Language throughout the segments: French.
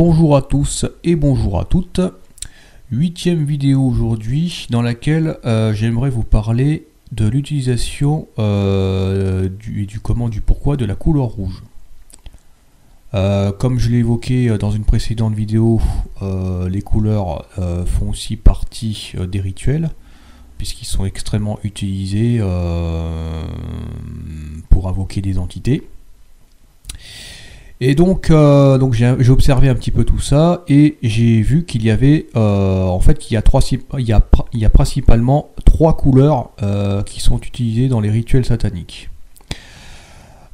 Bonjour à tous et bonjour à toutes. 8e vidéo aujourd'hui dans laquelle j'aimerais vous parler de l'utilisation du pourquoi de la couleur rouge. Comme je l'ai évoqué dans une précédente vidéo, les couleurs font aussi partie des rituels puisqu'ils sont extrêmement utilisés pour invoquer des entités. Et donc j'ai observé un petit peu tout ça et j'ai vu qu'il y avait il y a principalement 3 couleurs qui sont utilisées dans les rituels sataniques.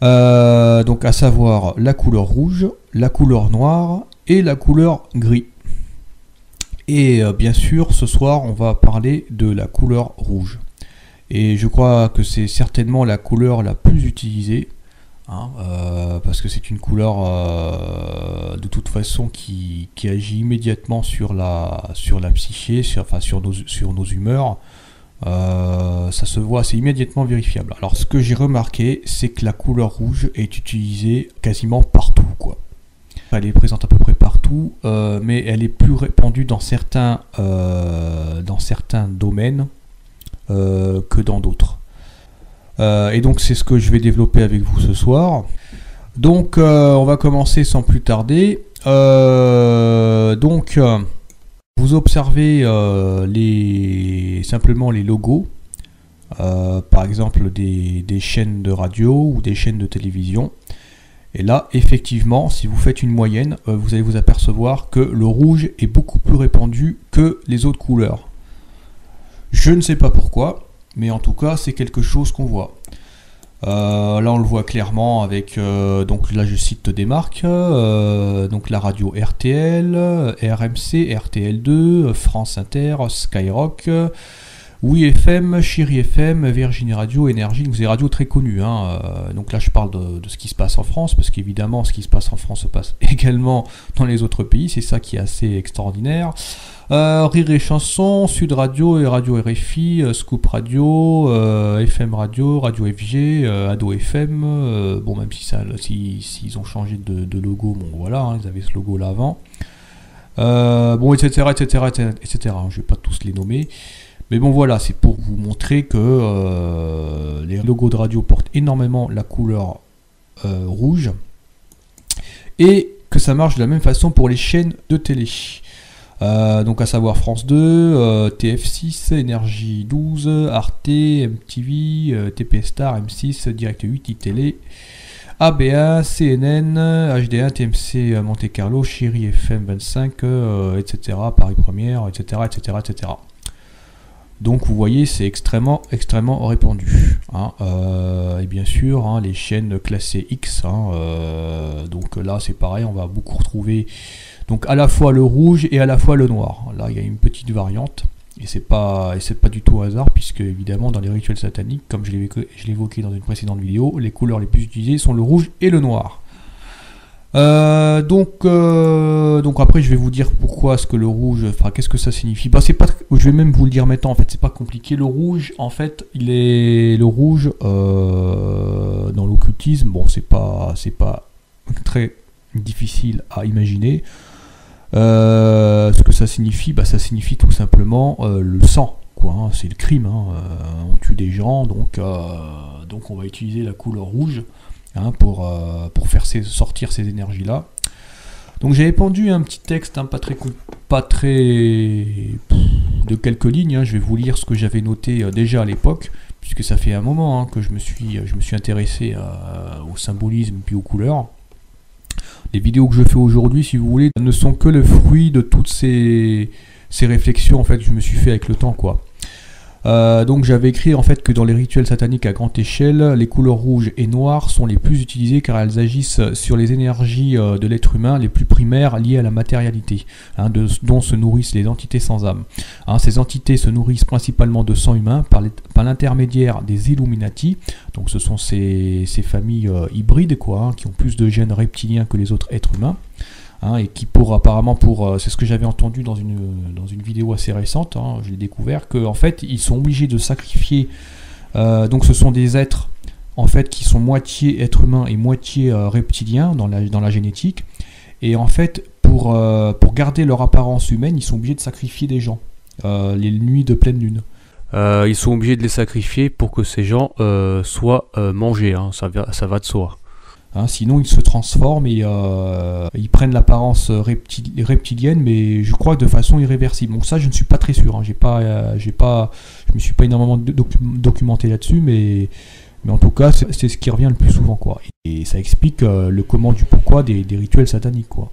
Donc à savoir la couleur rouge, la couleur noire et la couleur gris. Et bien sûr ce soir on va parler de la couleur rouge. Et je crois que c'est certainement la couleur la plus utilisée. Parce que c'est une couleur de toute façon qui agit immédiatement sur la psyché, sur nos humeurs. Ça se voit, c'est immédiatement vérifiable. Alors ce que j'ai remarqué, c'est que la couleur rouge est utilisée quasiment partout, quoi. Elle est présente à peu près partout, mais elle est plus répandue dans certains domaines que dans d'autres. Et donc c'est ce que je vais développer avec vous ce soir. Donc on va commencer sans plus tarder. Vous observez simplement les logos, par exemple des chaînes de radio ou des chaînes de télévision. Et là, effectivement, si vous faites une moyenne, vous allez vous apercevoir que le rouge est beaucoup plus répandu que les autres couleurs. Je ne sais pas pourquoi, mais en tout cas, c'est quelque chose qu'on voit. Là, on le voit clairement avec, donc là, je cite des marques, donc la radio RTL, RMC, RTL2, France Inter, Skyrock, Oui FM, Chérie FM, Virginie Radio, Énergie, donc des radios très connues. Donc là, je parle de ce qui se passe en France, parce qu'évidemment, ce qui se passe en France se passe également dans les autres pays, c'est ça qui est assez extraordinaire. Rire et Chanson, Sud Radio et Radio RFI, Scoop Radio, FM Radio, Radio FG, Ado FM, bon même s'ils ont changé de logo, bon voilà, ils avaient ce logo là avant, bon etc. Je vais pas tous les nommer, mais bon voilà, c'est pour vous montrer que les logos de radio portent énormément la couleur rouge, et que ça marche de la même façon pour les chaînes de télé. Donc à savoir France 2, TF6, Énergie 12, Arte, MTV, TP Star, M6, Direct 8, iTélé, ABA, CNN, HD1, TMC, Monte Carlo, Chérie FM 25, etc., Paris Première, etc., etc., etc. Donc vous voyez, c'est extrêmement répandu. Et bien sûr, les chaînes classées X. Donc là, c'est pareil, on va beaucoup retrouver donc à la fois le rouge et à la fois le noir. Là, il y a une petite variante. Et c'est pas du tout au hasard, puisque évidemment, dans les rituels sataniques, comme je l'ai évoqué dans une précédente vidéo, les couleurs les plus utilisées sont le rouge et le noir. Donc après je vais vous dire pourquoi est-ce que le rouge, enfin qu'est-ce que ça signifie. Je vais même vous le dire maintenant, en fait c'est pas compliqué. Le rouge, en fait, le rouge dans l'occultisme, bon c'est pas très difficile à imaginer. Ce que ça signifie, ça signifie tout simplement le sang, quoi. C'est le crime. On tue des gens, donc on va utiliser la couleur rouge. Pour faire sortir ces énergies-là. Donc j'avais pendu un petit texte, pas très de quelques lignes. Je vais vous lire ce que j'avais noté déjà à l'époque, puisque ça fait un moment que je me suis intéressé au symbolisme puis aux couleurs. Les vidéos que je fais aujourd'hui, si vous voulez, ne sont que le fruit de toutes ces réflexions en fait que je me suis fait avec le temps, quoi. Donc j'avais écrit en fait que dans les rituels sataniques à grande échelle, les couleurs rouges et noires sont les plus utilisées car elles agissent sur les énergies de l'être humain les plus primaires liées à la matérialité, dont se nourrissent les entités sans âme. Ces entités se nourrissent principalement de sang humain par l'intermédiaire des Illuminati, donc ce sont ces familles hybrides, quoi, qui ont plus de gènes reptiliens que les autres êtres humains. Et qui c'est ce que j'avais entendu dans une vidéo assez récente, je l'ai découvert, qu'en fait ils sont obligés de sacrifier, donc ce sont des êtres en fait qui sont moitié êtres humains et moitié reptiliens dans la génétique, et en fait pour garder leur apparence humaine, ils sont obligés de sacrifier des gens les nuits de pleine lune. Ils sont obligés de les sacrifier pour que ces gens soient mangés, hein, ça va de soi. Hein, sinon, ils se transforment et ils prennent l'apparence reptilienne, mais je crois de façon irréversible. Donc ça, je ne suis pas très sûr. Hein. Je me suis pas énormément documenté là-dessus, mais en tout cas, c'est ce qui revient le plus souvent, quoi. Et ça explique le comment du pourquoi des rituels sataniques, quoi.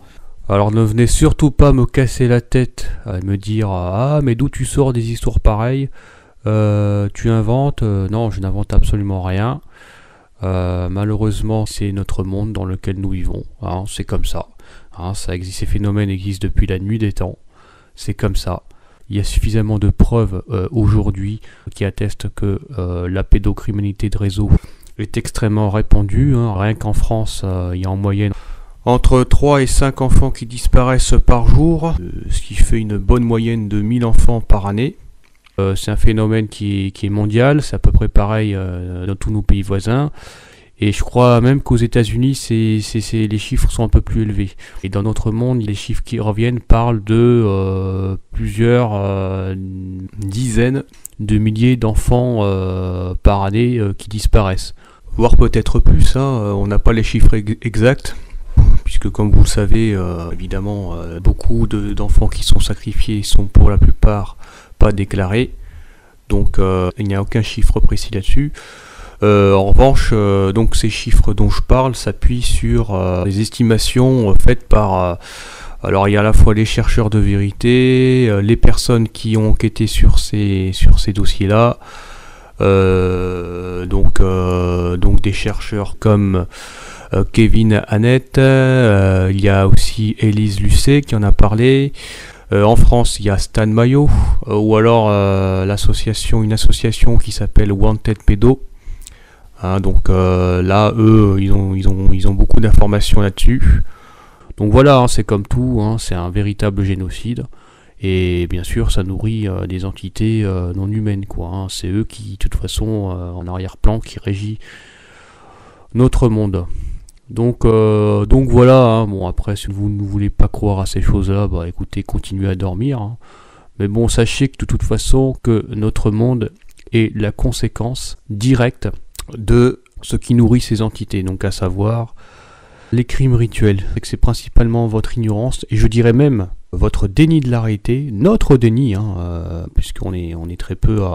Alors ne venez surtout pas me casser la tête à me dire « Ah, mais d'où tu sors des histoires pareilles ? Tu inventes ?» Non, je n'invente absolument rien. Malheureusement, c'est notre monde dans lequel nous vivons. Hein, c'est comme ça. Hein, ces phénomènes existent depuis la nuit des temps. C'est comme ça. Il y a suffisamment de preuves aujourd'hui qui attestent que la pédocriminalité de réseau est extrêmement répandue. Hein. Rien qu'en France, il y a en moyenne entre 3 et 5 enfants qui disparaissent par jour, ce qui fait une bonne moyenne de 1000 enfants par année. C'est un phénomène qui est mondial, c'est à peu près pareil dans tous nos pays voisins. Et je crois même qu'aux États-Unis, les chiffres sont un peu plus élevés. Et dans notre monde, les chiffres qui reviennent parlent de plusieurs dizaines de milliers d'enfants par année qui disparaissent. Voire peut-être plus, hein, on n'a pas les chiffres exacts. Puisque comme vous le savez, évidemment, beaucoup d'enfants qui sont sacrifiés sont pour la plupart pas déclarés. Donc il n'y a aucun chiffre précis là-dessus. En revanche, donc ces chiffres dont je parle s'appuient sur des estimations faites par... alors il y a à la fois les chercheurs de vérité, les personnes qui ont enquêté sur ces dossiers-là, donc des chercheurs comme... Kevin Annett, il y a aussi Élise Lucet qui en a parlé. En France, il y a Stan Mayo, ou alors une association qui s'appelle Wanted Pedo. Hein, donc là, eux, ils ont beaucoup d'informations là-dessus. Donc voilà, hein, c'est comme tout, hein, c'est un véritable génocide. Et bien sûr, ça nourrit des entités non humaines, quoi. Hein. C'est eux qui, de toute façon, en arrière-plan, qui régit notre monde. Donc voilà, hein. Bon après si vous ne voulez pas croire à ces choses-là, bah écoutez, continuez à dormir. Hein. Mais bon, sachez que de toute façon que notre monde est la conséquence directe de ce qui nourrit ces entités, donc à savoir les crimes rituels. C'est principalement votre ignorance, et je dirais même votre déni de la réalité, notre déni, hein, puisqu'on est très peu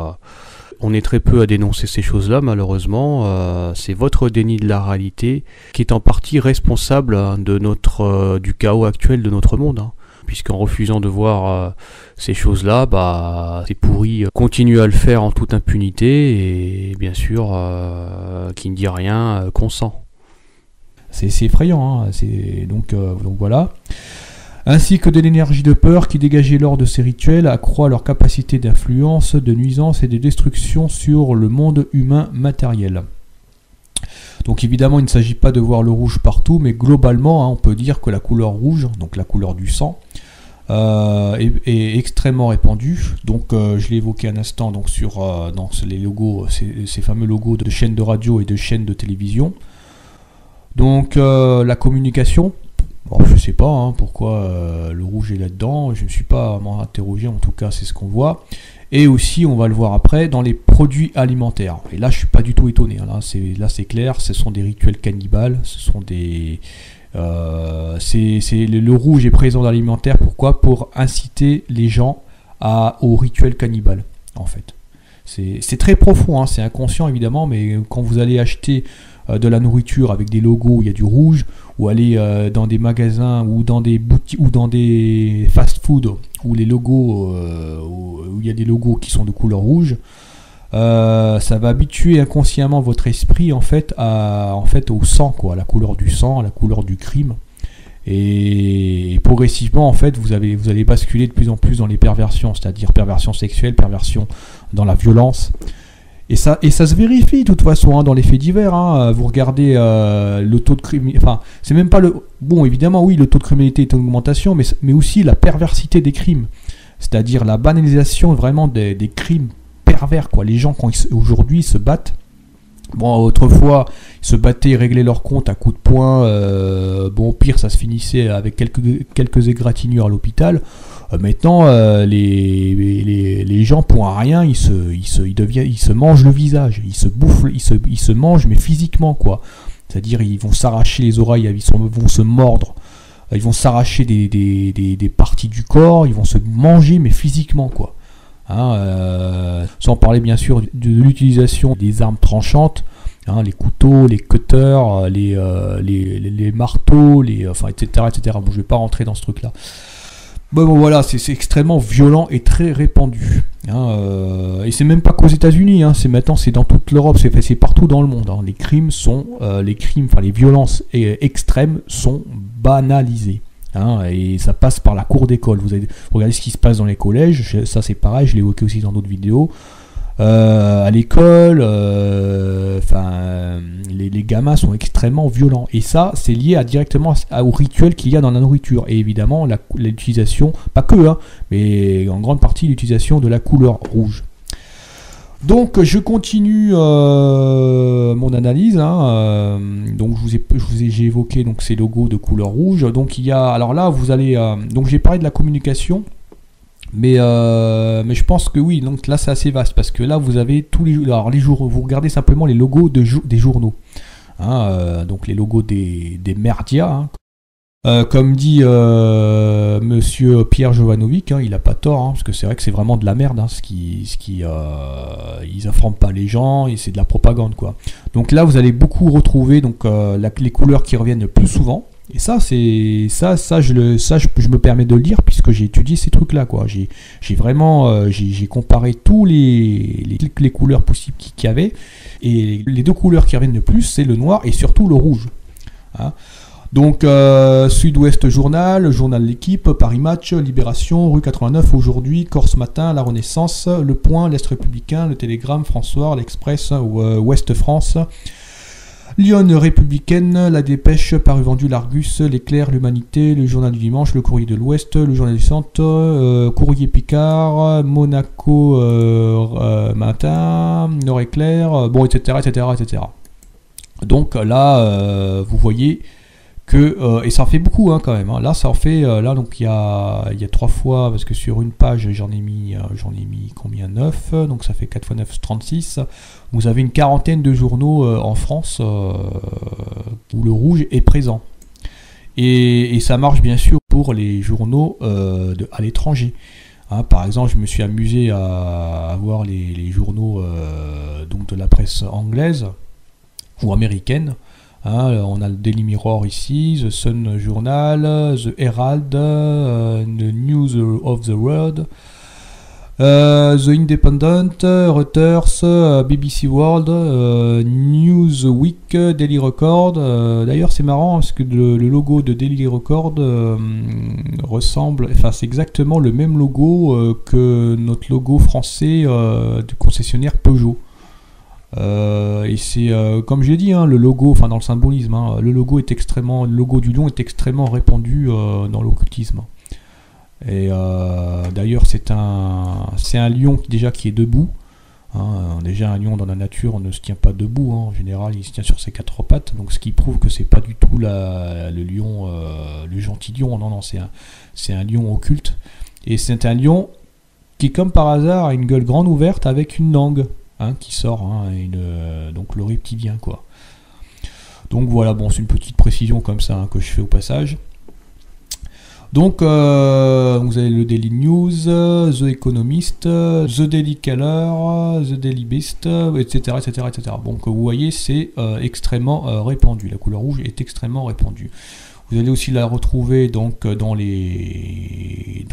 à dénoncer ces choses-là, malheureusement. C'est votre déni de la réalité qui est en partie responsable du chaos actuel de notre monde. Hein. Puisqu'en refusant de voir ces choses-là, bah, ces pourris continuent à le faire en toute impunité et bien sûr, qui ne dit rien, consent. C'est effrayant, hein. Donc voilà. Ainsi que de l'énergie de peur qui dégageait lors de ces rituels accroît leur capacité d'influence, de nuisance et de destruction sur le monde humain matériel. Donc évidemment, il ne s'agit pas de voir le rouge partout, mais globalement, hein, on peut dire que la couleur rouge, donc la couleur du sang, est extrêmement répandue. Donc je l'ai évoqué un instant donc, dans les logos, ces fameux logos de chaînes de radio et de chaînes de télévision. Donc la communication. Bon, je ne sais pas hein, pourquoi le rouge est là-dedans, je ne me suis pas vraiment interrogé, en tout cas c'est ce qu'on voit. Et aussi, on va le voir après, dans les produits alimentaires. Et là, je ne suis pas du tout étonné, hein. Là c'est clair, ce sont des rituels cannibales, ce sont des... le rouge est présent dans l'alimentaire, pourquoi ? Pour inciter les gens au rituel cannibale, en fait. C'est très profond, hein, c'est inconscient évidemment, mais quand vous allez acheter de la nourriture avec des logos où il y a du rouge, ou aller dans des magasins ou dans des boutiques ou dans des fast-food où les logos où il y a des logos qui sont de couleur rouge, ça va habituer inconsciemment votre esprit en fait au sang, quoi, à la couleur du sang, à la couleur du crime. Et progressivement en fait vous allez basculer de plus en plus dans les perversions, c'est-à-dire perversion sexuelle, perversion dans la violence. Et ça se vérifie de toute façon hein, dans les faits divers. Hein. Vous regardez le taux de criminalité. Enfin, c'est même pas le. Bon, évidemment, oui, le taux de criminalité est en augmentation, mais aussi la perversité des crimes. C'est-à-dire la banalisation vraiment des crimes pervers, quoi. Les gens, quand aujourd'hui se battent, Bon, autrefois, ils se battaient, ils réglaient leur compte à coups de poing. Bon, au pire, ça se finissait avec quelques égratignures à l'hôpital. Maintenant, les gens, pour un rien, ils se mangent le visage. Ils se bouffent, ils se mangent, mais physiquement, quoi. C'est-à-dire, ils vont s'arracher les oreilles, vont se mordre. Ils vont s'arracher des parties du corps. Ils vont se manger, mais physiquement, quoi. Sans parler bien sûr de l'utilisation des armes tranchantes, les couteaux, les cutters, les marteaux, etc., etc. Bon, je vais pas rentrer dans ce truc-là. Bon, voilà, c'est extrêmement violent et très répandu. Et c'est même pas qu'aux États-Unis, c'est dans toute l'Europe, c'est partout dans le monde. Les violences extrêmes sont banalisées. Et ça passe par la cour d'école. Vous regardez ce qui se passe dans les collèges, ça c'est pareil, je l'ai évoqué aussi dans d'autres vidéos. À l'école, les gamins sont extrêmement violents. Et ça, c'est lié directement au rituel qu'il y a dans la nourriture. Et évidemment, l'utilisation, pas que, mais en grande partie l'utilisation de la couleur rouge. Donc je continue mon analyse. Donc j'ai évoqué donc ces logos de couleur rouge. Donc alors là vous allez donc j'ai parlé de la communication, mais je pense que oui. Donc là c'est assez vaste parce que là vous avez tous les jours vous regardez simplement les logos des journaux. Donc les logos des merdias. Comme dit Monsieur Pierre Jovanovic, il n'a pas tort, parce que c'est vrai que c'est vraiment de la merde, ils informent pas les gens et c'est de la propagande, quoi. Donc là, vous allez beaucoup retrouver donc les couleurs qui reviennent le plus souvent. Et ça, je me permets de le dire puisque j'ai étudié ces trucs-là, quoi. J'ai vraiment, j'ai comparé tous les couleurs possibles qu'il y avait, et les deux couleurs qui reviennent le plus, c'est le noir et surtout le rouge. Donc Sud-Ouest Journal, le journal L'équipe, Paris Match, Libération, Rue 89, Aujourd'hui, Corse Matin, La Renaissance, Le Point, L'Est Républicain, Le Télégramme, François, L'Express, Ouest France, Lyon Républicaine, La Dépêche, Paru Vendu, L'Argus, L'Éclair, L'Humanité, Le Journal du Dimanche, Le Courrier de l'Ouest, Le Journal du Centre, Courrier Picard, Monaco Matin, Nord-Éclair, bon, etc., etc., etc. Donc là, vous voyez et ça en fait beaucoup quand même. Là ça en fait donc il y a 3 fois, parce que sur une page j'en ai mis combien, 9, donc ça fait 4 x 9, 36. Vous avez une quarantaine de journaux en France où le rouge est présent. Et ça marche bien sûr pour les journaux à l'étranger. Par exemple, je me suis amusé à voir les journaux donc de la presse anglaise ou américaine. On a le Daily Mirror ici, The Sun Journal, The Herald, The News of the World, The Independent, Reuters, BBC World, Newsweek, Daily Record. D'ailleurs c'est marrant parce que le logo de Daily Record c'est exactement le même logo que notre logo français du concessionnaire Peugeot. Et c'est comme j'ai dit, le logo, dans le symbolisme, le logo du lion est extrêmement répandu dans l'occultisme. Et d'ailleurs c'est un lion qui est debout. Déjà un lion dans la nature ne se tient pas debout, en général il se tient sur ses 4 pattes, donc ce qui prouve que c'est pas du tout le lion, le gentil lion. Non, c'est un lion occulte, et c'est un lion qui comme par hasard a une gueule grande ouverte avec une langue qui sort, donc le reptilien, quoi. Donc voilà, bon, c'est une petite précision comme ça que je fais au passage. Donc vous avez le Daily News, The Economist, The Daily Caller, The Daily Beast, etc., etc., etc. Donc vous voyez, c'est extrêmement répandu. La couleur rouge est extrêmement répandue. Vous allez aussi la retrouver donc dans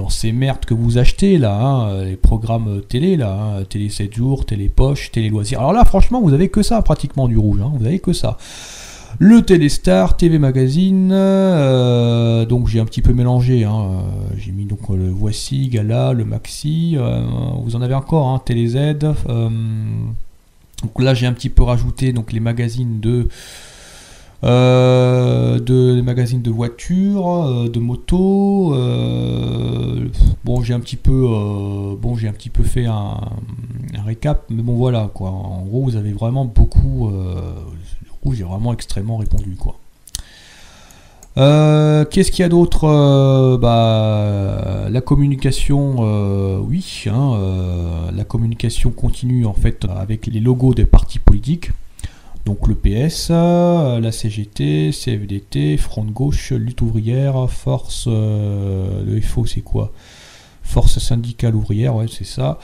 ces merdes que vous achetez là, les programmes télé là, Télé 7 jours, Télé Poche, Télé Loisirs. Alors là, franchement, vous avez que ça pratiquement du rouge. Vous avez que ça. Le Téléstar, TV Magazine, donc j'ai un petit peu mélangé. J'ai mis donc le Voici, Gala, le Maxi. Vous en avez encore, Télé Z. Donc là, j'ai un petit peu rajouté donc les magazines les magazines de voitures, de motos. J'ai un petit peu fait un un récap, mais bon voilà quoi. En gros, vous avez vraiment beaucoup, le rouge est vraiment extrêmement répandu quoi. Qu'est-ce qu'il y a d'autre? La communication, oui, la communication continue en fait avec les logos des partis politiques. Donc le PS, la CGT, CFDT, Front de Gauche, Lutte Ouvrière, Force, le FO c'est quoi? Force Syndicale Ouvrière, ouais c'est ça.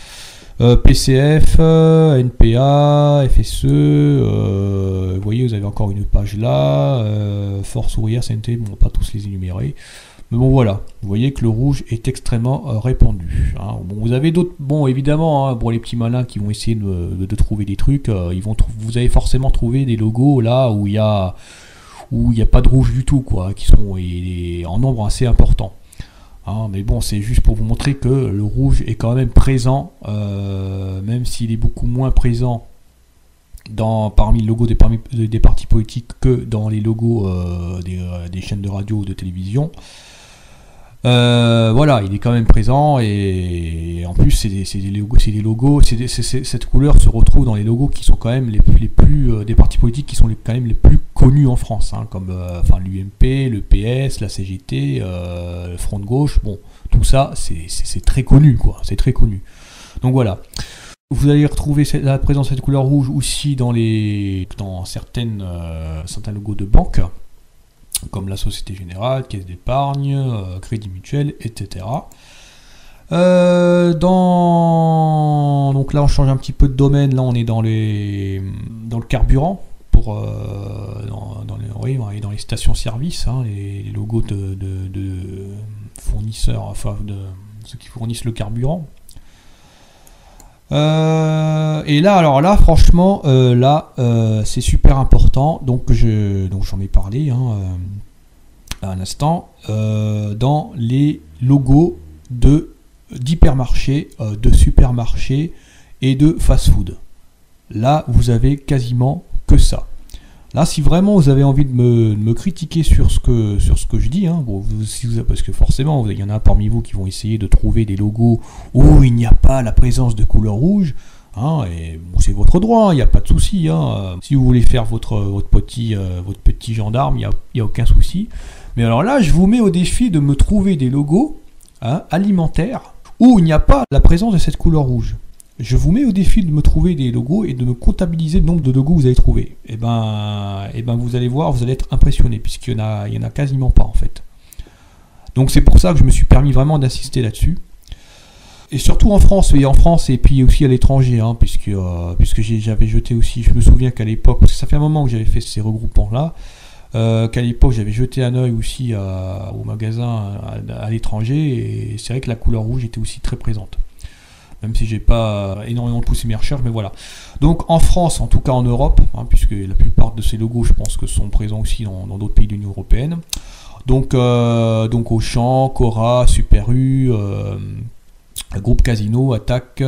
PCF, NPA, FSE, vous voyez vous avez encore une page là, Force Ouvrière, CNT, bon pas tous les énumérer. Mais bon voilà, vous voyez que le rouge est extrêmement répandu. Hein. Bon, vous avez d'autres, bon évidemment, hein, pour les petits malins qui vont essayer de trouver des trucs, vous avez forcément trouvé des logos là où il y a pas de rouge du tout quoi, qui sont en nombre assez important. Hein, mais bon, c'est juste pour vous montrer que le rouge est quand même présent, même s'il est beaucoup moins présent parmi le logo des partis politiques que dans les logos des chaînes de radio ou de télévision. Voilà, il est quand même présent et en plus c'est des logos, cette couleur se retrouve dans les logos qui sont quand même les plus des partis politiques qui sont quand même les plus connus en France, hein, comme l'UMP, le PS, la CGT, le Front de Gauche, bon, tout ça c'est très connu quoi, c'est très connu. Donc voilà. Vous allez retrouver la présence de cette couleur rouge aussi dans certains logos de banques, comme la Société Générale, Caisse d'épargne, Crédit Mutuel, etc. Donc là on change un petit peu de domaine, là on est dans le carburant, dans les stations-service, hein, les logos de fournisseurs, enfin de ceux qui fournissent le carburant. Et là, franchement, c'est super important. Donc j'en ai parlé à un instant. Dans les logos d'hypermarchés, de supermarchés et de fast-food. Là, vous avez quasiment que ça. Là, si vraiment vous avez envie de me critiquer sur ce que je dis, hein, bon, parce que forcément, il y en a parmi vous qui vont essayer de trouver des logos où il n'y a pas la présence de couleur rouge, hein, et bon, c'est votre droit, il n'y a pas de souci. Hein, si vous voulez faire votre petit gendarme, il n'y a aucun souci. Mais alors là, je vous mets au défi de me trouver des logos, hein, alimentaires où il n'y a pas la présence de cette couleur rouge. Je vous mets au défi de me trouver des logos et de me comptabiliser le nombre de logos que vous allez trouver. Et ben vous allez voir, vous allez être impressionné, puisqu'il y en a quasiment pas en fait. Donc c'est pour ça que je me suis permis vraiment d'insister là-dessus. Et surtout en France et puis aussi à l'étranger, hein, puisque j'avais jeté aussi, je me souviens qu'à l'époque, parce que ça fait un moment que j'avais fait ces regroupements-là, qu'à l'époque j'avais jeté un œil aussi au magasin à l'étranger, et c'est vrai que la couleur rouge était aussi très présente. Même si j'ai pas énormément poussé mes recherches, mais voilà. Donc en France, en tout cas en Europe, hein, puisque la plupart de ces logos, je pense que sont présents aussi dans d'autres pays de l'Union européenne. Donc Auchan, Cora, Super U, Groupe Casino, Attaque,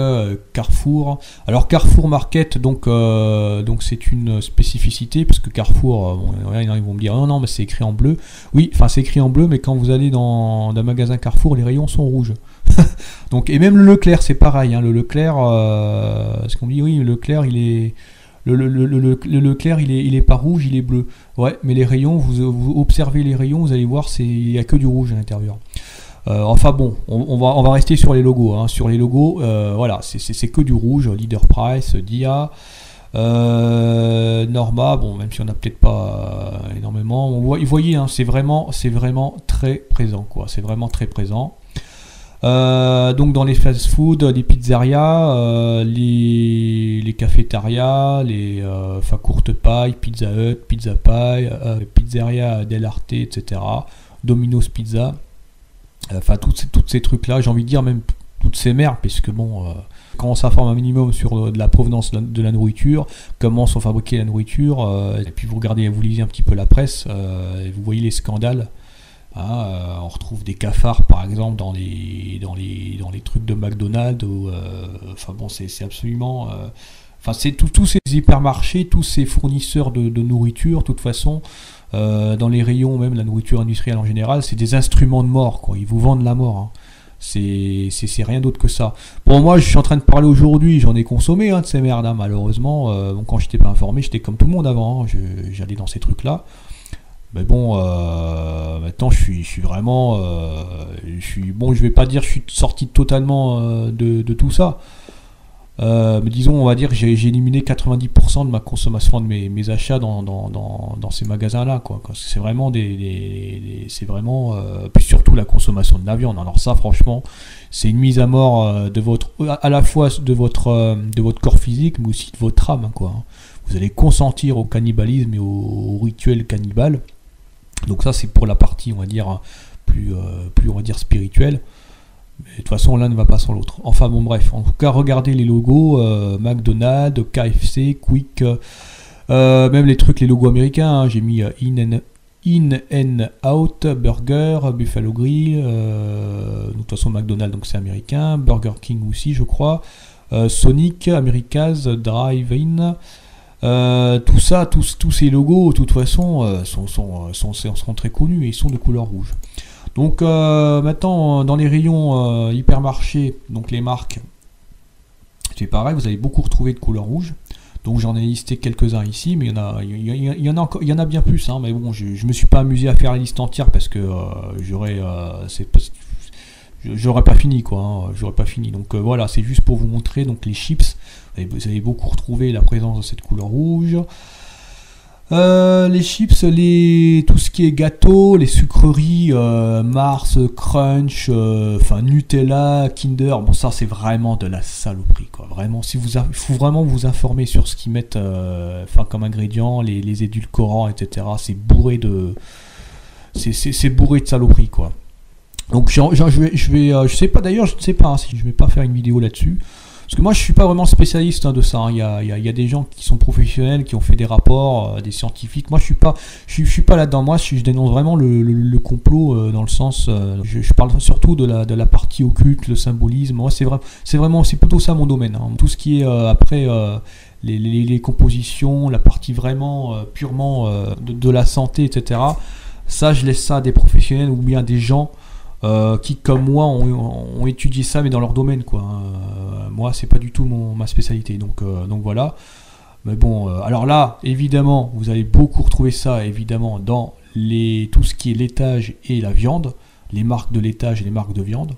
Carrefour. Alors Carrefour Market, donc c'est une spécificité, parce que Carrefour, ils vont me dire non, mais c'est écrit en bleu. Oui, enfin c'est écrit en bleu, mais quand vous allez dans un magasin Carrefour, les rayons sont rouges. Donc, et même le Leclerc, c'est pareil. Hein, le Leclerc, parce qu'on me dit oui, le Leclerc, il est pas rouge, il est bleu. Ouais, mais les rayons, vous observez les rayons, vous allez voir, il n'y a que du rouge à l'intérieur. Enfin bon, on va rester sur les logos. Hein. Sur les logos, voilà, c'est que du rouge. Leader Price, Dia, Norma. Bon, même si on n'a peut-être pas énormément, vous voyez, hein, c'est vraiment très présent, quoi. C'est vraiment très présent. Donc dans les fast-food, les pizzerias, les cafétérias, les courte paille, Pizza Hut, Pizza Pie, Pizzeria Del Arte, etc. Domino's Pizza. Enfin, toutes ces trucs-là, j'ai envie de dire même toutes ces merdes, puisque bon, quand on s'informe un minimum sur de la provenance de la nourriture, comment sont fabriquées la nourriture, et puis vous lisez un petit peu la presse, et vous voyez les scandales. On retrouve des cafards par exemple dans les trucs de McDonald's, enfin bon, c'est absolument, c'est tous ces hypermarchés, tous ces fournisseurs de nourriture, de toute façon, dans les rayons, même la nourriture industrielle en général, c'est des instruments de mort, quoi. Ils vous vendent la mort, hein. C'est rien d'autre que ça. Bon, moi, je suis en train de parler aujourd'hui, j'en ai consommé de ces merdes, hein, malheureusement. Bon, quand j'étais pas informé, j'étais comme tout le monde avant, hein, j'allais dans ces trucs-là. Mais bon, maintenant, je suis vraiment... bon, je vais pas dire que je suis sorti totalement de tout ça. Mais disons, on va dire que j'ai éliminé 90% de ma consommation, de mes achats dans ces magasins-là, quoi. C'est vraiment c'est vraiment, puis surtout la consommation de la viande. Alors ça, franchement, c'est une mise à mort à la fois de votre corps physique, mais aussi de votre âme, hein, quoi. Vous allez consentir au cannibalisme et au rituel cannibale. Donc ça, c'est pour la partie, on va dire, plus on va dire spirituelle. Mais de toute façon, l'un ne va pas sans l'autre. Enfin bon, bref. En tout cas, regardez les logos, McDonald's, KFC, Quick, même les logos américains. Hein, j'ai mis In and Out, Burger, Buffalo Grill. De toute façon, McDonald's, donc c'est américain. Burger King aussi, je crois. Sonic, America's, Drive-In. Tout ça, tous ces logos, de toute façon, sont très connus et ils sont de couleur rouge. Donc maintenant, dans les rayons hypermarchés, donc les marques, c'est pareil, vous allez beaucoup retrouver de couleur rouge. Donc j'en ai listé quelques-uns ici, mais il y en a bien plus. Hein, mais bon, je me suis pas amusé à faire la liste entière parce que j'aurais pas fini, quoi. Hein, j'aurais pas fini. Donc voilà, c'est juste pour vous montrer. Donc les chips, vous avez beaucoup retrouvé la présence de cette couleur rouge. Les chips, tout ce qui est gâteau, les sucreries, Mars, Crunch, Nutella, Kinder, bon ça c'est vraiment de la saloperie, quoi. Vraiment, il faut vraiment vous informer sur ce qu'ils mettent, comme ingrédients, les édulcorants, etc. C'est bourré de saloperie, quoi. Donc je sais pas d'ailleurs, je ne sais pas hein, si je vais pas faire une vidéo là-dessus. Parce que moi, je suis pas vraiment spécialiste de ça. Hein. Il y a des gens qui sont professionnels, qui ont fait des rapports, des scientifiques. Moi, je suis pas là-dedans. Moi, je dénonce vraiment le complot dans le sens. Je parle surtout de la partie occulte, le symbolisme. Moi, c'est plutôt ça mon domaine. Hein. Tout ce qui est après les compositions, la partie vraiment purement de la santé, etc. Ça, je laisse ça à des professionnels ou bien à des gens. Qui comme moi ont étudié ça mais dans leur domaine, quoi. Moi c'est pas du tout ma spécialité, donc voilà. Mais bon, alors là évidemment vous allez beaucoup retrouver ça évidemment dans tout ce qui est laitage et la viande, les marques de laitage et les marques de viande.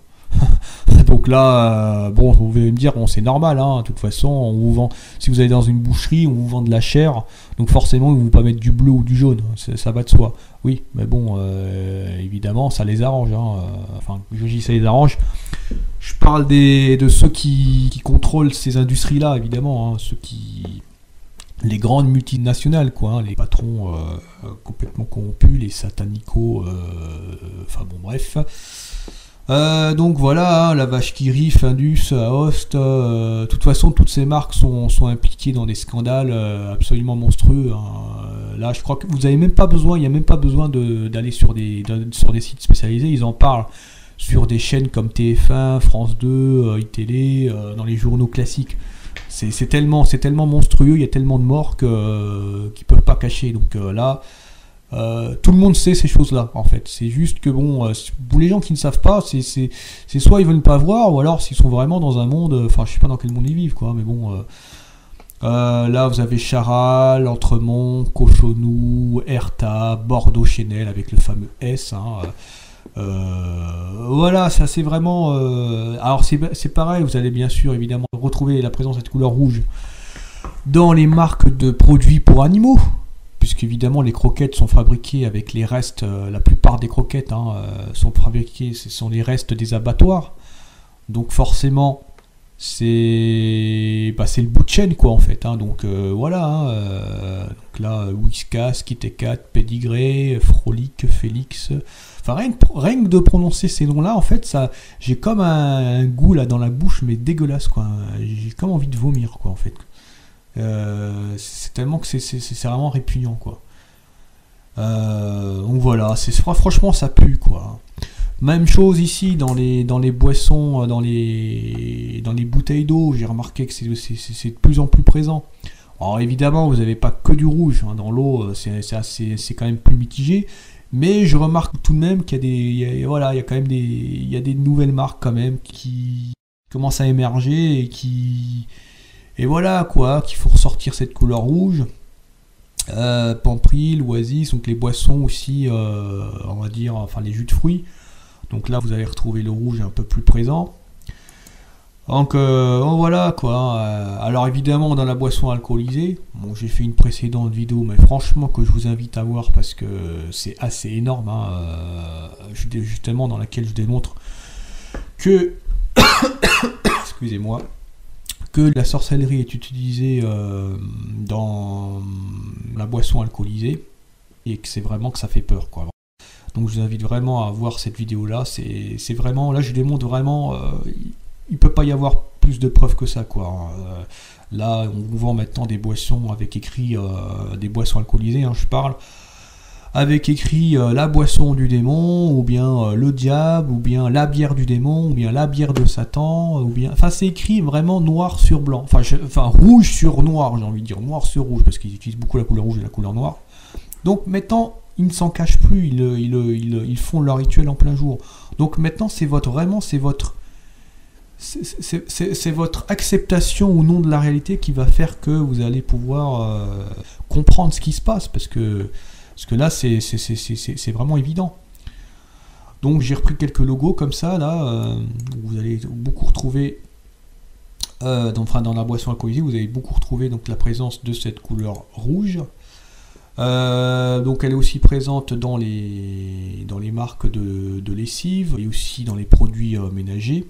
Donc là, bon, vous allez me dire, bon, c'est normal, hein, de toute façon, on vous vend, si vous allez dans une boucherie, on vous vend de la chair, donc forcément, ils ne vont pas mettre du bleu ou du jaune, ça va de soi. Oui, mais bon, évidemment, ça les arrange. Hein, enfin, je dis ça les arrange. Je parle de ceux qui contrôlent ces industries-là, évidemment, hein, les grandes multinationales, quoi, hein, les patrons complètement corrompus, les satanicos, enfin bon, bref. Donc voilà, hein, la vache qui rit, Findus, Aoste, de toute façon toutes ces marques sont impliquées dans des scandales absolument monstrueux. Hein. Là je crois que vous n'avez même pas besoin, il n'y a même pas besoin d'aller sur des sites spécialisés, ils en parlent sur des chaînes comme TF1, France 2, iTélé, dans les journaux classiques. C'est tellement monstrueux, il y a tellement de morts qu'ils ne peuvent pas cacher. Donc là... tout le monde sait ces choses-là, en fait. C'est juste que, bon, pour les gens qui ne savent pas, c'est soit ils veulent pas voir, ou alors s'ils sont vraiment dans un monde... Enfin, je sais pas dans quel monde ils vivent, quoi, mais bon... là, vous avez Charal, Entremont, Cochonou, Erta, Bordeaux, Chenel, avec le fameux S. Hein, voilà, ça c'est vraiment... alors, c'est pareil, vous allez bien sûr, évidemment, retrouver la présence de cette couleur rouge dans les marques de produits pour animaux. Puisqu'évidemment les croquettes sont fabriquées avec les restes, la plupart des croquettes sont fabriquées, ce sont les restes des abattoirs. Donc forcément, c'est le bout de chaîne, quoi, en fait. Hein. Donc voilà, hein, donc là, Whiskas, Kit Kat, Pédigré, Frolic, Félix... Enfin, rien que de prononcer ces noms-là, en fait, ça, j'ai comme un goût là dans la bouche, mais dégueulasse, quoi. J'ai comme envie de vomir, quoi, en fait. C'est tellement que c'est vraiment répugnant, quoi. Donc voilà, franchement ça pue, quoi. Même chose ici dans les boissons, dans les bouteilles d'eau, j'ai remarqué que c'est de plus en plus présent. Alors évidemment vous n'avez pas que du rouge, hein, dans l'eau c'est quand même plus mitigé, Mais je remarque tout de même qu'il y a voilà, il y a quand même il y a des nouvelles marques quand même qui commencent à émerger et voilà quoi, qu'il faut ressortir cette couleur rouge. Pampril, Oasis, donc les boissons aussi, on va dire, enfin les jus de fruits. Donc là, vous allez retrouver le rouge un peu plus présent. Donc voilà quoi. Alors évidemment dans la boisson alcoolisée, bon, j'ai fait une précédente vidéo, mais franchement que je vous invite à voir parce que c'est assez énorme, hein, justement dans laquelle je démontre que excusez-moi, que la sorcellerie est utilisée dans la boisson alcoolisée et que c'est vraiment que ça fait peur quoi. Donc je vous invite vraiment à voir cette vidéo là. C'est vraiment, là je démontre vraiment, il peut pas y avoir plus de preuves que ça quoi. Là on vous vend maintenant des boissons avec écrit des boissons alcoolisées, hein, je parle, avec écrit la boisson du démon, ou bien le diable, ou bien la bière du démon, ou bien la bière de Satan, ou bien, enfin c'est écrit vraiment noir sur blanc, enfin rouge sur noir, j'ai envie de dire noir sur rouge, parce qu'ils utilisent beaucoup la couleur rouge et la couleur noire. Donc maintenant ils ne s'en cachent plus, ils font leur rituel en plein jour. Donc maintenant c'est votre acceptation ou non de la réalité qui va faire que vous allez pouvoir comprendre ce qui se passe, parce que là, c'est vraiment évident. Donc, j'ai repris quelques logos comme ça, là. Vous allez beaucoup retrouver, dans la boisson alcoolisée, vous allez beaucoup retrouver donc, la présence de cette couleur rouge. Donc, elle est aussi présente dans les marques de lessive et aussi dans les produits ménagers.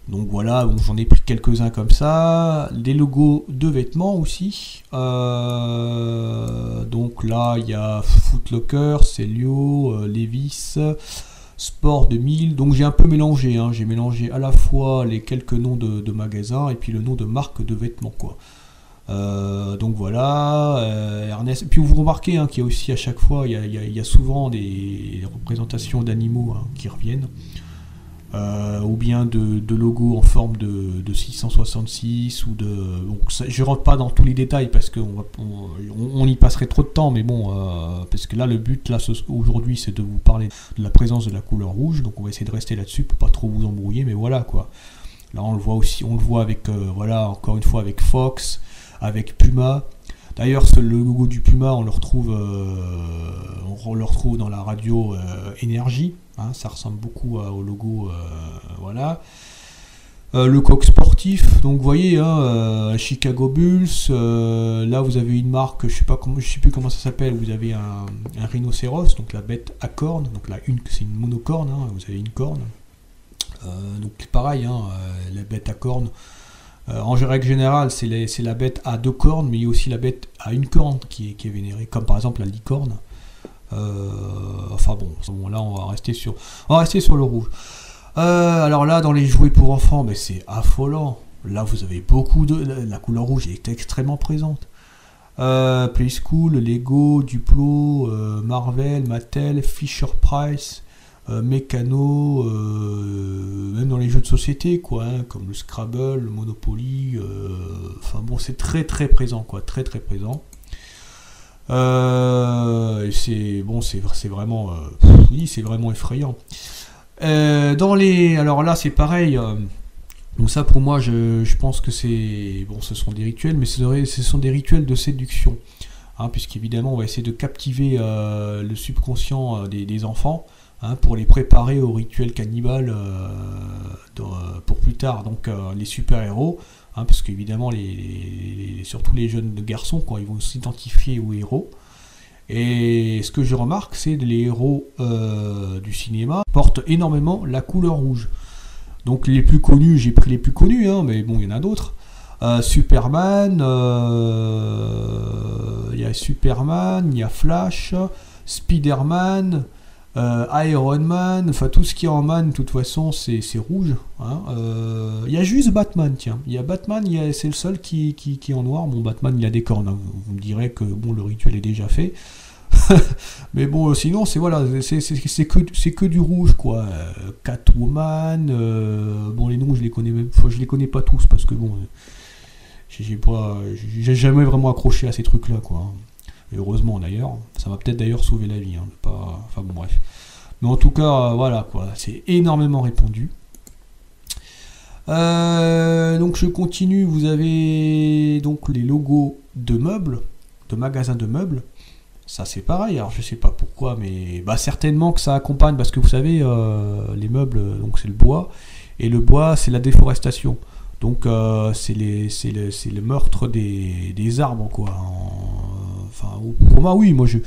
Donc voilà, bon, j'en ai pris quelques-uns comme ça, des logos de vêtements aussi. Donc là, il y a Foot Locker, Celio, Levi's, Sport 2000. Donc j'ai un peu mélangé, hein. J'ai mélangé à la fois les quelques noms de magasins et puis le nom de marque de vêtements, quoi. Donc voilà, Ernest. Puis vous remarquez hein, qu'il y a aussi à chaque fois, il y a souvent des représentations d'animaux hein, qui reviennent. Ou bien de logos en forme de 666 ou de. Bon, je rentre pas dans tous les détails parce qu'on y passerait trop de temps, mais bon, parce que là le but là aujourd'hui c'est de vous parler de la présence de la couleur rouge, donc on va essayer de rester là-dessus pour pas trop vous embrouiller, mais voilà quoi. Là on le voit aussi, on le voit avec voilà encore une fois avec Fox, avec Puma. D'ailleurs, le logo du Puma, on le retrouve dans la radio Énergie. Hein, ça ressemble beaucoup au logo, voilà. Le coq sportif, donc vous voyez, hein, Chicago Bulls. Là, vous avez une marque, je sais plus comment ça s'appelle. Vous avez un rhinocéros, donc la bête à cornes. Donc là, c'est une monocorne. Hein, vous avez une corne. Donc pareil, hein, la bête à cornes. En règle générale, c'est la bête à deux cornes, mais il y a aussi la bête à une corne qui est vénérée, comme par exemple la licorne. Enfin bon, là on va rester sur le rouge. Alors là, dans les jouets pour enfants, mais c'est affolant. Là, vous avez beaucoup la couleur rouge est extrêmement présente. Playskool, Lego, Duplo, Marvel, Mattel, Fisher-Price. Mécano, même dans les jeux de société quoi, hein, comme le Scrabble, le Monopoly, enfin bon c'est très très présent quoi, très très présent. C'est vraiment oui, c'est vraiment effrayant. Alors là c'est pareil, donc ça pour moi je pense que c'est bon, ce sont des rituels, mais ce sont des rituels de séduction, hein, puisqu'évidemment on va essayer de captiver le subconscient des enfants. Hein, pour les préparer au rituel cannibale pour plus tard, donc les super-héros, hein, parce qu'évidemment surtout les jeunes garçons, quoi, ils vont s'identifier aux héros. Et ce que je remarque, c'est que les héros du cinéma portent énormément la couleur rouge. Donc les plus connus, j'ai pris les plus connus, hein, mais bon, il y en a d'autres. Superman, il y a Superman, il y a Flash, Spider-Man, Iron Man, enfin tout ce qui est en man, de toute façon c'est rouge. Hein. Il y a juste Batman, tiens. Il y a Batman, c'est le seul qui est en noir. Bon, Batman il a des cornes. Hein. Vous me direz que bon, le rituel est déjà fait. Mais bon, sinon c'est voilà, c'est que du rouge quoi. Catwoman, bon les noms je les connais même, je les connais pas tous parce que bon, j'ai jamais vraiment accroché à ces trucs là quoi. Et heureusement d'ailleurs, ça m'a peut-être d'ailleurs sauvé la vie, hein, enfin bon bref. Mais en tout cas, voilà quoi, c'est énormément répandu. Donc je continue, vous avez donc les logos de meubles, de magasins de meubles. Ça c'est pareil, alors je sais pas pourquoi, mais certainement que ça accompagne, parce que vous savez, les meubles, donc c'est le bois, et le bois c'est la déforestation. Donc c'est le meurtre des arbres, quoi. Enfin, pour moi, oui, moi je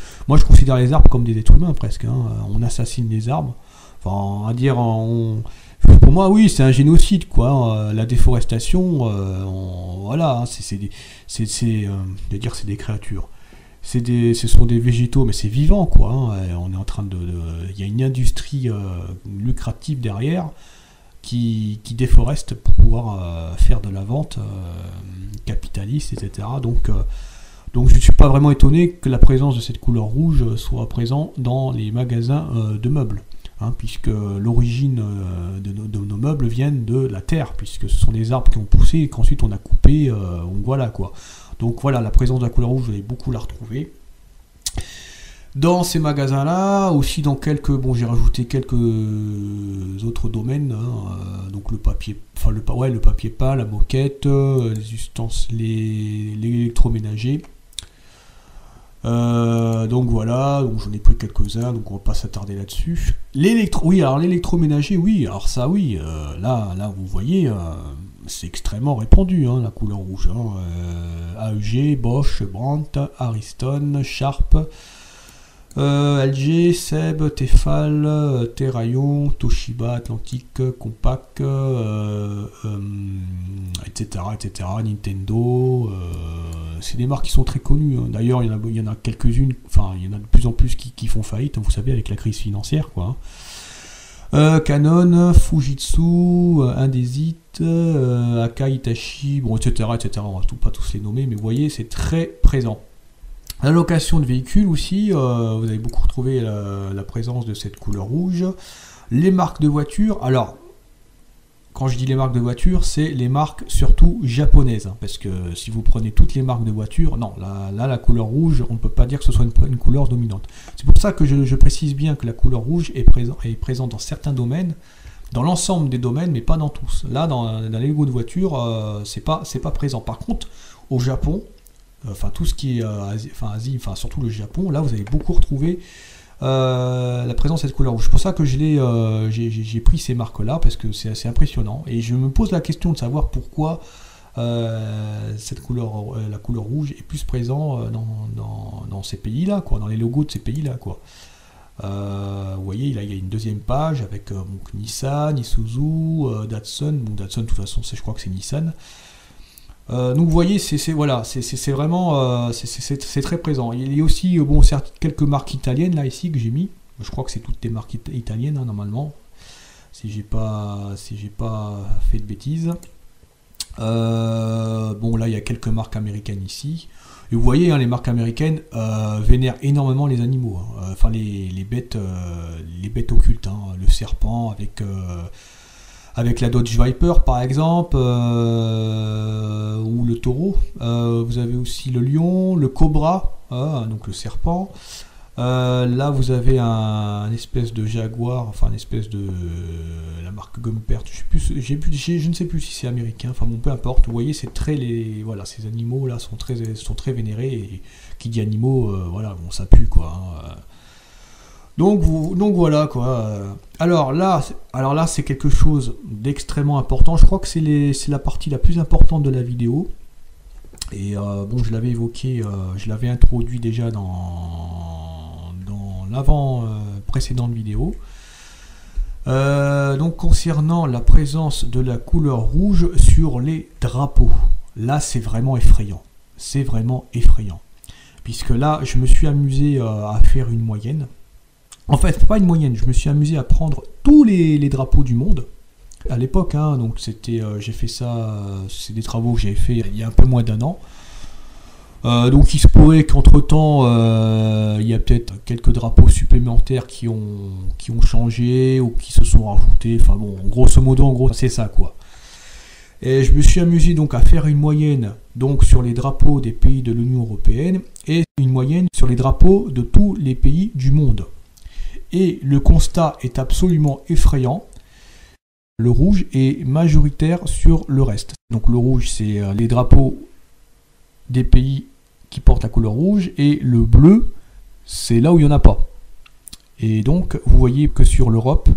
considère les arbres comme des êtres humains presque. Hein. On assassine les arbres. Enfin, à dire, pour moi, oui, c'est un génocide, quoi. La déforestation, voilà, c'est des créatures. Ce sont des végétaux, mais c'est vivant, quoi. Hein. On est en train il y a une industrie lucrative derrière qui déforeste pour pouvoir faire de la vente capitaliste, etc. Donc je ne suis pas vraiment étonné que la présence de cette couleur rouge soit présente dans les magasins de meubles, hein, puisque l'origine de nos meubles viennent de la terre, puisque ce sont des arbres qui ont poussé et qu'ensuite on a coupé, donc voilà quoi. Donc voilà, la présence de la couleur rouge, vous allez beaucoup la retrouver dans ces magasins-là, aussi dans j'ai rajouté quelques autres domaines, hein, donc le papier peint, la moquette, les ustensiles, l'électroménager. Donc voilà, donc j'en ai pris quelques-uns, donc on va pas s'attarder là-dessus. L'électroménager, oui, alors ça oui, là vous voyez, c'est extrêmement répandu, hein, la couleur rouge. Hein, AEG, Bosch, Brandt, Ariston, Sharp, LG, Seb, Tefal, Terraillon, Toshiba, Atlantic, Compaq, etc., Nintendo. C'est des marques qui sont très connues. Hein. D'ailleurs, il y en a quelques-unes, enfin, il y en a de plus en plus qui font faillite, vous savez, avec la crise financière, quoi. Canon, Fujitsu, Indesit, Akai, Hitachi, bon, etc., On va pas tous les nommer, mais vous voyez, c'est très présent. La location de véhicules aussi, vous avez beaucoup retrouvé la présence de cette couleur rouge. Les marques de voitures, alors, quand je dis les marques de voitures, c'est les marques surtout japonaises, hein, parce que si vous prenez toutes les marques de voitures, non, là la couleur rouge, on ne peut pas dire que ce soit une couleur dominante. C'est pour ça que je précise bien que la couleur rouge est présente dans certains domaines, dans l'ensemble des domaines, mais pas dans tous. Là, dans les logos de voitures, c'est pas présent. Par contre, au Japon, enfin tout ce qui est Asie, surtout le Japon, là vous avez beaucoup retrouvé la présence de cette couleur rouge. C'est pour ça que j'ai pris ces marques-là, parce que c'est assez impressionnant. Et je me pose la question de savoir pourquoi la couleur rouge est plus présente dans ces pays-là, quoi, dans les logos de ces pays-là, quoi. Vous voyez, là il y a une deuxième page avec Nissan, Isuzu, Datsun. Bon, Datsun, de toute façon, je crois que c'est Nissan. Donc vous voyez, c'est vraiment c'est très présent. Il y a aussi quelques marques italiennes là ici que j'ai mis. Je crois que c'est toutes des marques italiennes, hein, normalement, si j'ai pas fait de bêtises. Bon, là il y a quelques marques américaines ici. Et vous voyez, hein, les marques américaines vénèrent énormément les animaux, hein. Enfin les bêtes occultes, hein. Le serpent avec la Dodge Viper par exemple, ou le taureau. Vous avez aussi le lion, le cobra, donc le serpent. Là vous avez un espèce de jaguar, enfin une espèce de la marque Gumpert, je ne sais plus si c'est américain, enfin bon peu importe. Vous voyez, c'est ces animaux là sont très vénérés, et qui dit animaux, voilà, bon, ça pue, quoi, hein. Donc voilà, quoi. Alors là c'est quelque chose d'extrêmement important. Je crois que c'est la partie la plus importante de la vidéo. Et je l'avais évoqué, je l'avais introduit déjà dans l'avant précédente vidéo. Donc concernant la présence de la couleur rouge sur les drapeaux, là c'est vraiment effrayant. C'est vraiment effrayant. Puisque là je me suis amusé à faire une moyenne. En fait, pas une moyenne, je me suis amusé à prendre tous les drapeaux du monde. À l'époque, hein, donc j'ai fait ça, c'est des travaux que j'avais fait il y a un peu moins d'un an. Donc il se pourrait qu'entre-temps, il y a peut-être quelques drapeaux supplémentaires qui ont changé ou qui se sont rajoutés. Enfin bon, grosso modo, c'est ça, quoi. Et je me suis amusé donc à faire une moyenne donc sur les drapeaux des pays de l'Union européenne et une moyenne sur les drapeaux de tous les pays du monde. Et le constat est absolument effrayant. Le rouge est majoritaire sur le reste. Donc le rouge, c'est les drapeaux des pays qui portent la couleur rouge, et le bleu, c'est là où il n'y en a pas. Et donc, vous voyez que sur l'Europe,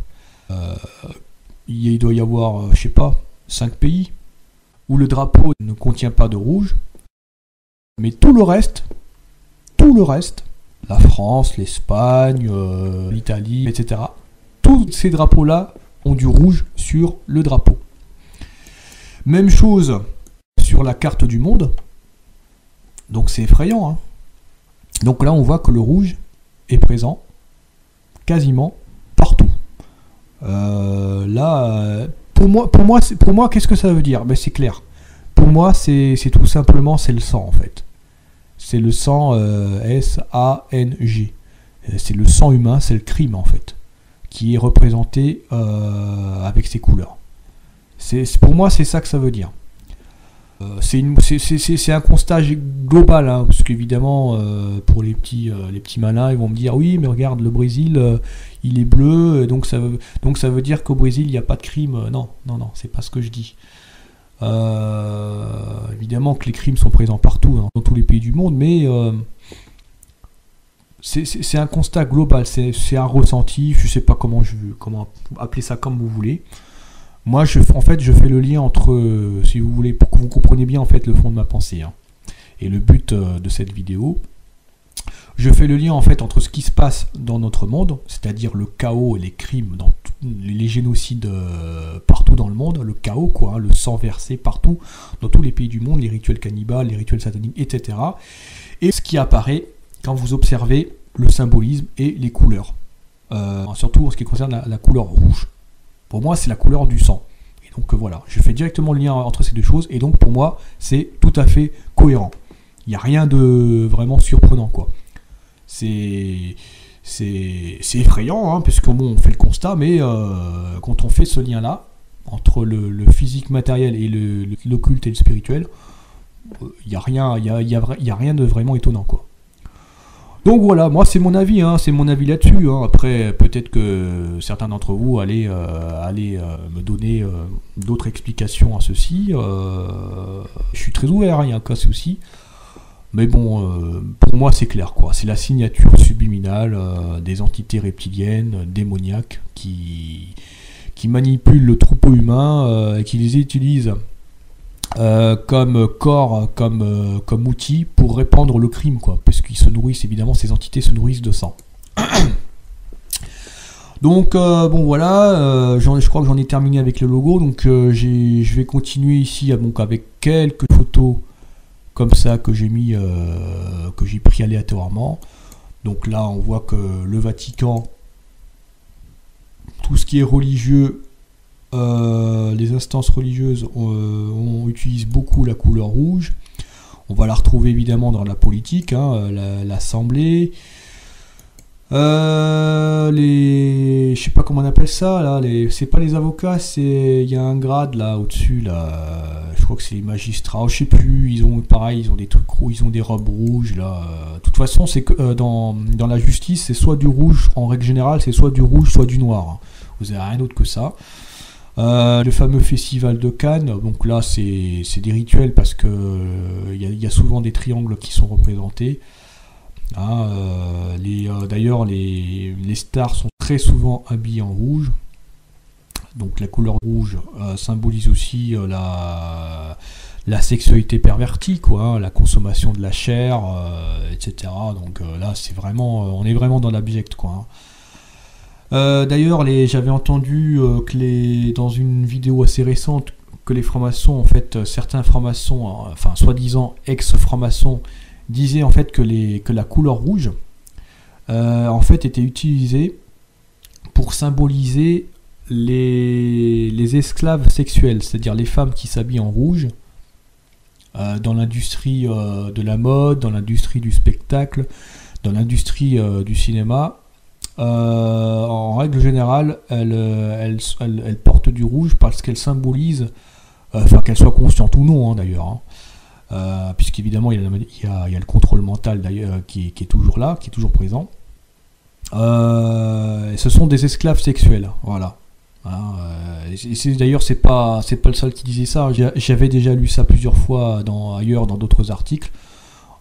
il doit y avoir, je sais pas, 5 pays où le drapeau ne contient pas de rouge, mais tout le reste, la France, l'Espagne, l'Italie, etc., tous ces drapeaux-là ont du rouge sur le drapeau. Même chose sur la carte du monde, donc c'est effrayant, hein. Donc là, on voit que le rouge est présent quasiment partout. Pour moi, qu'est-ce que ça veut dire? Ben, c'est clair. Pour moi, c'est tout simplement, c'est le sang en fait. C'est le sang S-A-N-G. C'est le sang humain, c'est le crime en fait, qui est représenté avec ces couleurs. Pour moi, c'est ça que ça veut dire. C'est un constat global, hein, parce qu'évidemment, pour les petits malins, ils vont me dire oui, mais regarde, le Brésil, il est bleu, donc ça veut dire qu'au Brésil, il n'y a pas de crime. Non, c'est pas ce que je dis. Évidemment que les crimes sont présents partout, hein, dans tous les pays du monde, mais c'est un constat global, c'est un ressenti, je sais pas comment appeler ça comme vous voulez. Moi, je fais le lien entre, si vous voulez, pour que vous compreniez bien en fait le fond de ma pensée, hein, et le but de cette vidéo. Je fais le lien en fait entre ce qui se passe dans notre monde, c'est-à-dire le chaos et les crimes, les génocides partout dans le monde, le chaos quoi, hein, le sang versé partout, dans tous les pays du monde, les rituels cannibales, les rituels sataniques, etc. Et ce qui apparaît quand vous observez le symbolisme et les couleurs, surtout en ce qui concerne la couleur rouge. Pour moi, c'est la couleur du sang. Et donc voilà, je fais directement le lien entre ces deux choses. Et donc pour moi, c'est tout à fait cohérent. Il n'y a rien de vraiment surprenant, quoi. C'est effrayant, hein, puisque bon, on fait le constat, mais quand on fait ce lien-là, entre le physique matériel et l'occulte et le spirituel, il n'y a rien de vraiment étonnant, quoi. Donc voilà, moi c'est mon avis, hein, c'est mon avis là-dessus, hein. Après, peut-être que certains d'entre vous allez me donner d'autres explications à ceci. Je suis très ouvert, il n'y a aucun souci. Mais bon, pour moi c'est clair, quoi. C'est la signature subliminale des entités reptiliennes, démoniaques, qui manipulent le troupeau humain et qui les utilisent comme corps, comme outil pour répandre le crime, quoi, parce qu'ils se nourrissent, évidemment, ces entités se nourrissent de sang. Donc bon voilà, je crois que j'en ai terminé avec le logo, donc je vais continuer ici donc, avec quelques photos comme ça que j'ai pris aléatoirement. Donc là on voit que le Vatican, tout ce qui est religieux, les instances religieuses utilisent beaucoup la couleur rouge. On va la retrouver évidemment dans la politique, hein, l'Assemblée, je sais pas comment on appelle ça là, c'est pas les avocats, il y a un grade là au-dessus là, je crois que c'est les magistrats, je sais plus, ils ont des trucs rouges, ils ont des robes rouges là. De toute façon, c'est que dans la justice, c'est soit du rouge, en règle générale, c'est soit du rouge, soit du noir, hein. Vous avez rien d'autre que ça. Le fameux festival de Cannes, donc là c'est des rituels parce que y a souvent des triangles qui sont représentés. Hein, d'ailleurs les stars sont très souvent habillées en rouge. Donc la couleur rouge symbolise aussi la sexualité pervertie, quoi, hein, la consommation de la chair, etc. Donc là c'est vraiment, on est vraiment dans l'abject, quoi, hein. D'ailleurs, j'avais entendu dans une vidéo assez récente que les francs-maçons, en fait, certains francs-maçons, enfin soi-disant ex-francs-maçons, disaient en fait que la couleur rouge, en fait, était utilisée pour symboliser les esclaves sexuels, c'est-à-dire les femmes qui s'habillent en rouge dans l'industrie de la mode, dans l'industrie du spectacle, dans l'industrie du cinéma. En règle générale, elle porte du rouge parce qu'elle symbolise enfin qu'elle soit consciente ou non, hein, d'ailleurs, hein. Puisqu'évidemment il y a le contrôle mental d'ailleurs qui est toujours là, qui est toujours présent. Ce sont des esclaves sexuels, voilà. Hein, d'ailleurs c'est pas le seul qui disait ça. J'avais déjà lu ça plusieurs fois ailleurs dans d'autres articles.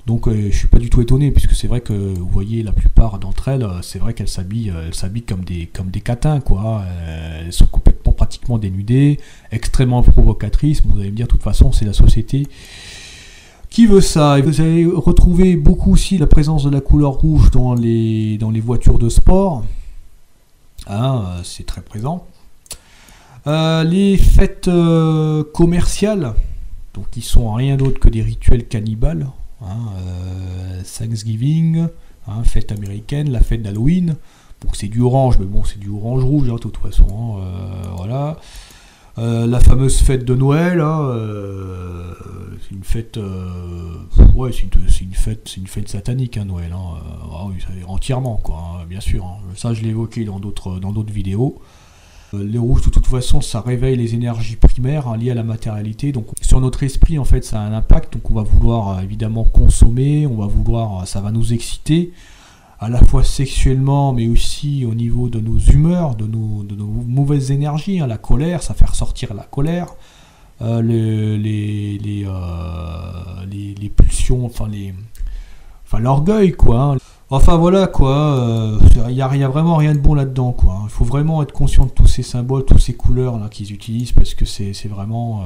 Donc je suis pas du tout étonné, puisque c'est vrai que vous voyez la plupart d'entre elles, c'est vrai qu'elles s'habillent comme des catins, quoi. Elles sont complètement pratiquement dénudées, extrêmement provocatrices. Vous allez me dire de toute façon c'est la société qui veut ça. Et vous allez retrouver beaucoup aussi la présence de la couleur rouge dans les voitures de sport. Hein, c'est très présent. Les fêtes commerciales, donc qui sont rien d'autre que des rituels cannibales. Hein, Thanksgiving, hein, fête américaine, la fête d'Halloween. Bon, c'est du orange, mais bon, c'est du orange rouge, hein, de toute façon. Hein, voilà. La fameuse fête de Noël, hein, c'est une fête, ouais, c'est une fête satanique, hein, Noël, hein, oui, entièrement, quoi, hein, bien sûr. Hein. Ça, je l'ai évoqué dans d'autres vidéos. Les rouges, de toute façon, ça réveille les énergies primaires, hein, liées à la matérialité. Donc, sur notre esprit, en fait, ça a un impact. Donc, on va vouloir évidemment consommer, ça va nous exciter, à la fois sexuellement, mais aussi au niveau de nos humeurs, de nos mauvaises énergies. Hein. La colère, ça fait ressortir la colère. Les pulsions, enfin l'orgueil, quoi. Hein. Enfin voilà, quoi, il y a vraiment rien de bon là-dedans, quoi. Il faut vraiment être conscient de tous ces symboles, toutes ces couleurs là qu'ils utilisent, parce que c'est vraiment...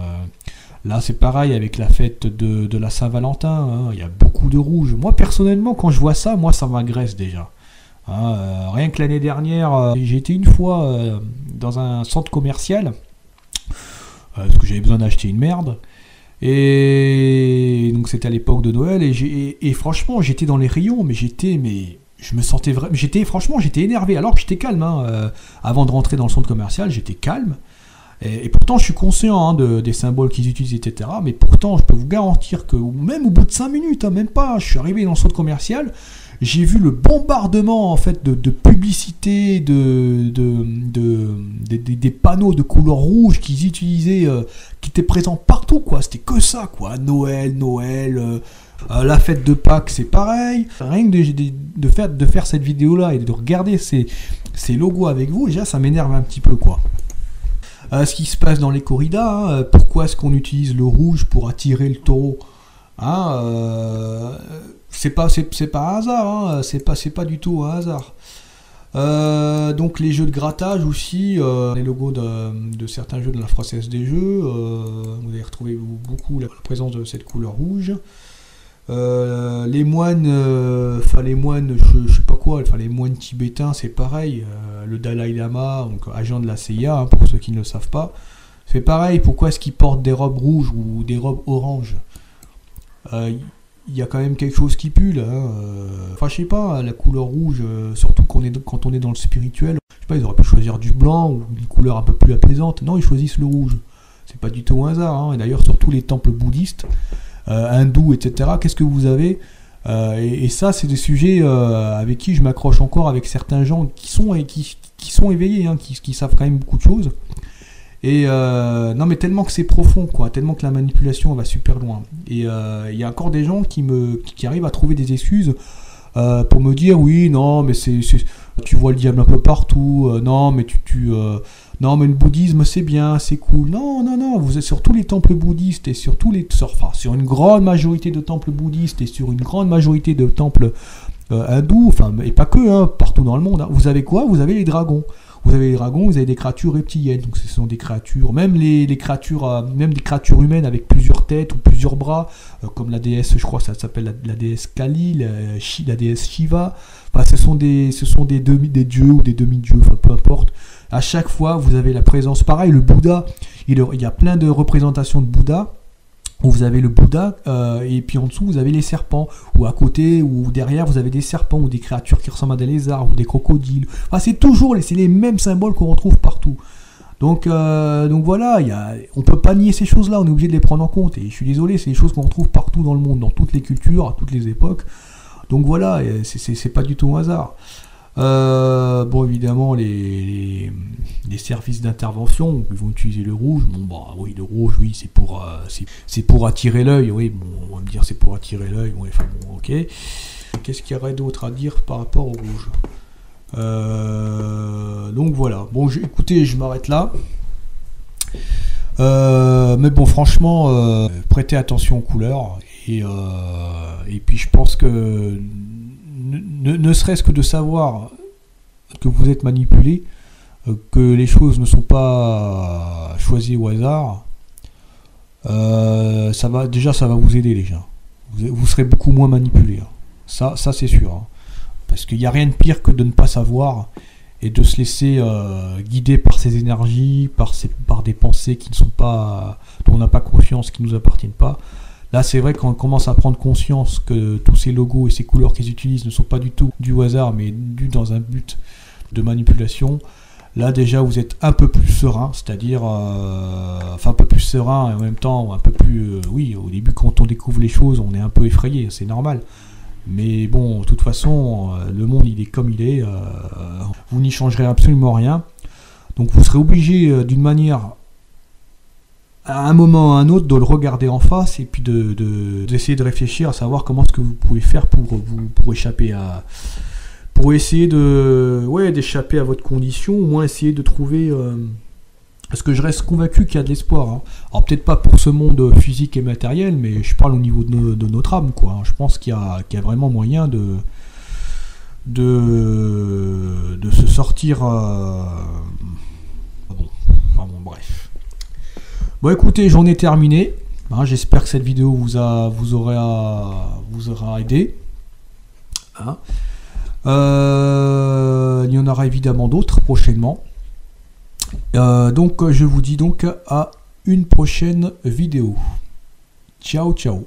Là c'est pareil avec la fête de la Saint-Valentin, hein. Il y a beaucoup de rouge. Moi personnellement, quand je vois ça, ça m'agresse déjà. Hein, rien que l'année dernière, j'ai été une fois dans un centre commercial, parce que j'avais besoin d'acheter une merde. Et donc c'était à l'époque de Noël, et franchement j'étais dans les rayons, mais je me sentais vraiment, j'étais énervé, alors que j'étais calme, hein. Avant de rentrer dans le centre commercial, j'étais calme, et pourtant je suis conscient, hein, des symboles qu'ils utilisent, etc. Mais pourtant je peux vous garantir que même au bout de 5 minutes, hein, même pas, je suis arrivé dans le centre commercial, j'ai vu le bombardement en fait de publicité, des panneaux de couleur rouge qu'ils utilisaient, qui étaient présents partout, quoi. C'était que ça, quoi. Noël, la fête de Pâques, c'est pareil. Rien que de faire cette vidéo-là et de regarder ces logos avec vous, déjà ça m'énerve un petit peu, quoi. Ce qui se passe dans les corridas, hein, pourquoi est-ce qu'on utilise le rouge pour attirer le taureau, hein, c'est pas un hasard, hein, c'est pas du tout un hasard. Donc les jeux de grattage aussi, les logos de certains jeux de la Française des Jeux, vous allez retrouver beaucoup la présence de cette couleur rouge. Les moines, je sais pas quoi, les moines tibétains, c'est pareil. Le Dalai Lama, donc agent de la CIA, hein, pour ceux qui ne le savent pas, c'est pareil. Pourquoi est-ce qu'ils portent des robes rouges ou des robes oranges? Il y a quand même quelque chose qui pue là. Enfin, je sais pas, la couleur rouge, surtout quand on est dans le spirituel, je sais pas, ils auraient pu choisir du blanc ou une couleur un peu plus apaisante. Non, ils choisissent le rouge. C'est pas du tout un hasard, hein. Et d'ailleurs, sur tous les temples bouddhistes, hindous, etc., qu'est-ce que vous avez? Et ça, c'est des sujets avec qui je m'accroche encore, avec certains gens qui sont éveillés, hein, qui savent quand même beaucoup de choses. Et non, mais tellement que c'est profond, quoi, tellement que la manipulation va super loin. Et il y a encore des gens qui arrivent à trouver des excuses pour me dire oui, non, mais tu vois le diable un peu partout, non, mais non, mais le bouddhisme c'est bien, c'est cool. Non, vous êtes sur tous les temples bouddhistes et sur sur une grande majorité de temples bouddhistes et sur une grande majorité de temples hindous, enfin, et pas que, hein, partout dans le monde. Hein. Vous avez quoi? Vous avez les dragons. Vous avez les dragons, vous avez des créatures reptiliennes, donc ce sont des créatures, même les créatures, même des créatures humaines avec plusieurs têtes ou plusieurs bras, comme la déesse, je crois que ça s'appelle la déesse Kali, la déesse Shiva. Enfin, ce sont des dieux ou des demi-dieux, enfin peu importe. À chaque fois, vous avez la présence, pareil, le Bouddha, il y a plein de représentations de Bouddha. Où vous avez le Bouddha, et puis en dessous vous avez les serpents, ou à côté ou derrière vous avez des serpents ou des créatures qui ressemblent à des lézards ou des crocodiles. Enfin, c'est les mêmes symboles qu'on retrouve partout. Donc voilà, on peut pas nier ces choses-là, on est obligé de les prendre en compte. Et je suis désolé, c'est des choses qu'on retrouve partout dans le monde, dans toutes les cultures, à toutes les époques. Donc voilà, c'est pas du tout un hasard. Bon, évidemment, les des services d'intervention, ils vont utiliser le rouge. Bon, bah oui, le rouge, oui, c'est pour attirer l'œil. Oui, bon, on va me dire c'est pour attirer l'œil. Oui, enfin bon, ok. Qu'est-ce qu'il y aurait d'autre à dire par rapport au rouge? Donc voilà. Bon, écoutez, je m'arrête là. Mais bon, franchement, prêtez attention aux couleurs. Et puis je pense que ne serait-ce que de savoir que vous êtes manipulé, que les choses ne sont pas choisies au hasard, ça va vous aider déjà. Vous serez beaucoup moins manipulé. Hein. Ça c'est sûr. Hein. Parce qu'il n'y a rien de pire que de ne pas savoir et de se laisser guider par ses énergies, par des pensées qui ne sont pas, dont on n'a pas confiance, qui ne nous appartiennent pas. Là, c'est vrai qu'on commence à prendre conscience que tous ces logos et ces couleurs qu'ils utilisent ne sont pas du tout du hasard, mais dus dans un but de manipulation. Là, déjà, vous êtes un peu plus serein, c'est-à-dire, un peu plus serein et en même temps un peu plus, oui, au début, quand on découvre les choses, on est un peu effrayé, c'est normal. Mais bon, de toute façon, le monde, il est comme il est. Vous n'y changerez absolument rien. Donc, vous serez obligé, d'une manière, à un moment ou à un autre, de le regarder en face et puis d'essayer de réfléchir à savoir comment est-ce que vous pouvez faire pour échapper à... Pour essayer d'échapper à votre condition, au moins essayer de trouver... Parce que je reste convaincu qu'il y a de l'espoir. Hein. Alors peut-être pas pour ce monde physique et matériel, mais je parle au niveau de notre âme, quoi. Je pense qu'il y a vraiment moyen de se sortir... bref. Bon, écoutez, j'en ai terminé. Hein, j'espère que cette vidéo vous aura aidé. Hein. Il y en aura évidemment d'autres prochainement. Donc je vous dis donc à une prochaine vidéo. Ciao ciao.